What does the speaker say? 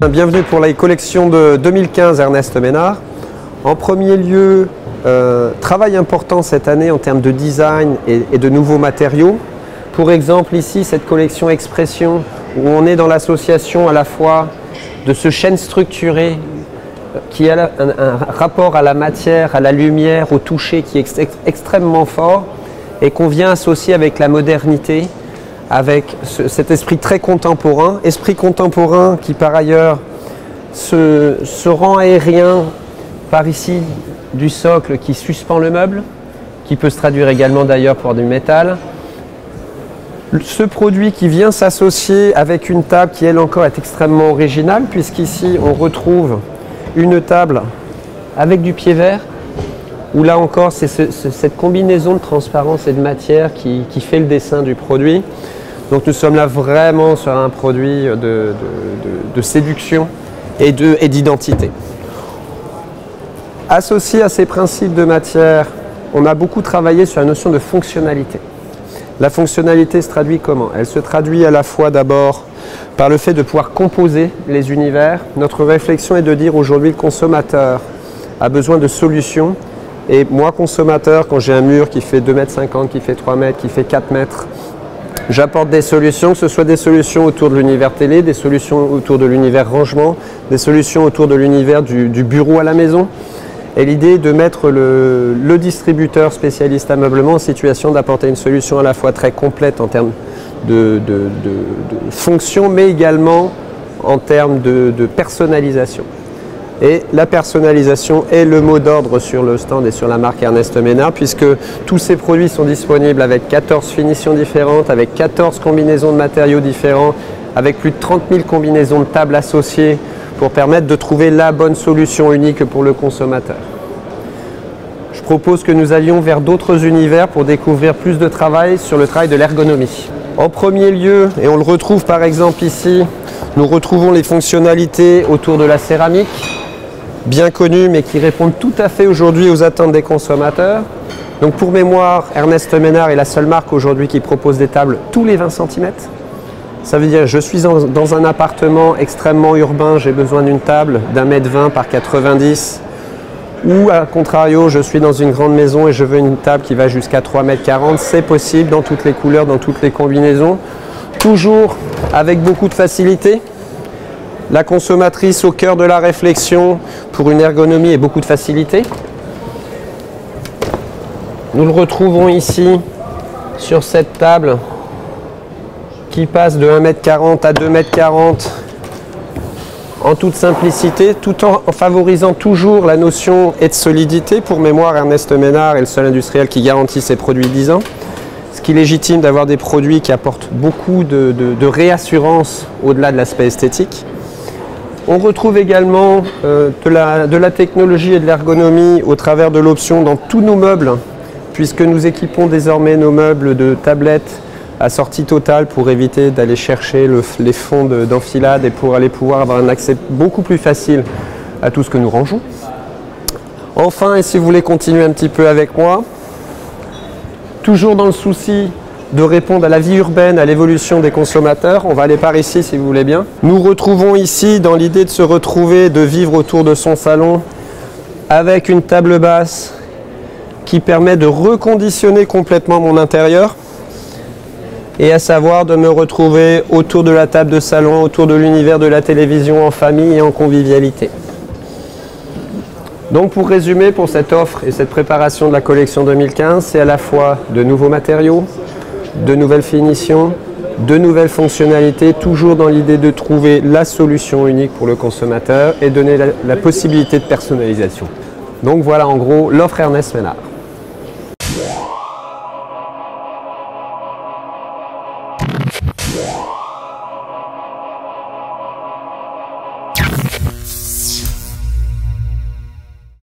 Bienvenue pour la collection de 2015 Ernest Ménard. En premier lieu, travail important cette année en termes de design et de nouveaux matériaux. Pour exemple ici, cette collection Expression où on est dans l'association à la fois de ce chêne structuré qui a un rapport à la matière, à la lumière, au toucher qui est extrêmement fort et qu'on vient associer avec la modernité, avec cet esprit très contemporain, qui par ailleurs se rend aérien par ici du socle qui suspend le meuble, qui peut se traduire également d'ailleurs pour du métal. Ce produit qui vient s'associer avec une table qui elle encore est extrêmement originale, puisqu'ici on retrouve une table avec du pied vert, où là encore c'est cette combinaison de transparence et de matière qui fait le dessin du produit. Donc nous sommes là vraiment sur un produit de séduction et d'identité. Associé à ces principes de matière, on a beaucoup travaillé sur la notion de fonctionnalité. La fonctionnalité se traduit comment? Elle se traduit à la fois d'abord par le fait de pouvoir composer les univers. Notre réflexion est de dire aujourd'hui le consommateur a besoin de solutions. Et moi, consommateur, quand j'ai un mur qui fait 2,50 m, qui fait 3 mètres, qui fait 4 mètres, j'apporte des solutions, que ce soit des solutions autour de l'univers télé, des solutions autour de l'univers rangement, des solutions autour de l'univers du bureau à la maison. Et l'idée est de mettre le distributeur spécialiste ameublement en situation d'apporter une solution à la fois très complète en termes de fonction, mais également en termes de personnalisation. Et la personnalisation est le mot d'ordre sur le stand et sur la marque Ernest Ménard, puisque tous ces produits sont disponibles avec 14 finitions différentes, avec 14 combinaisons de matériaux différents, avec plus de 30 000 combinaisons de tables associées pour permettre de trouver la bonne solution unique pour le consommateur. Je propose que nous allions vers d'autres univers pour découvrir plus de travail sur le travail de l'ergonomie. En premier lieu, et on le retrouve par exemple ici, nous retrouvons les fonctionnalités autour de la céramique, bien connues mais qui répondent tout à fait aujourd'hui aux attentes des consommateurs. Donc pour mémoire, Ernest Ménard est la seule marque aujourd'hui qui propose des tables tous les 20 cm. Ça veut dire je suis dans un appartement extrêmement urbain, j'ai besoin d'une table d'1,20 m par 90 m. Ou à contrario, je suis dans une grande maison et je veux une table qui va jusqu'à 3,40 m. C'est possible dans toutes les couleurs, dans toutes les combinaisons. Toujours avec beaucoup de facilité. La consommatrice au cœur de la réflexion pour une ergonomie et beaucoup de facilité. Nous le retrouvons ici sur cette table qui passe de 1,40 m à 2,40 m en toute simplicité, tout en favorisant toujours la notion et de solidité. Pour mémoire, Ernest Ménard est le seul industriel qui garantit ses produits 10 ans. Ce qui est légitime d'avoir des produits qui apportent beaucoup de réassurance au-delà de l'aspect esthétique. On retrouve également de la technologie et de l'ergonomie au travers de l'option dans tous nos meubles, puisque nous équipons désormais nos meubles de tablettes à sortie totale pour éviter d'aller chercher les fonds d'enfilade et pour aller pouvoir avoir un accès beaucoup plus facile à tout ce que nous rangeons. Enfin, et si vous voulez continuer un petit peu avec moi, toujours dans le souci de répondre à la vie urbaine, à l'évolution des consommateurs, on va aller par ici si vous voulez bien. Nous retrouvons ici dans l'idée de se retrouver, de vivre autour de son salon avec une table basse qui permet de reconditionner complètement mon intérieur et à savoir de me retrouver autour de la table de salon, autour de l'univers de la télévision en famille et en convivialité. Donc pour résumer, pour cette offre et cette préparation de la collection 2015, c'est à la fois de nouveaux matériaux, de nouvelles finitions, de nouvelles fonctionnalités, toujours dans l'idée de trouver la solution unique pour le consommateur et donner la possibilité de personnalisation. Donc voilà en gros l'offre Ernest Ménard.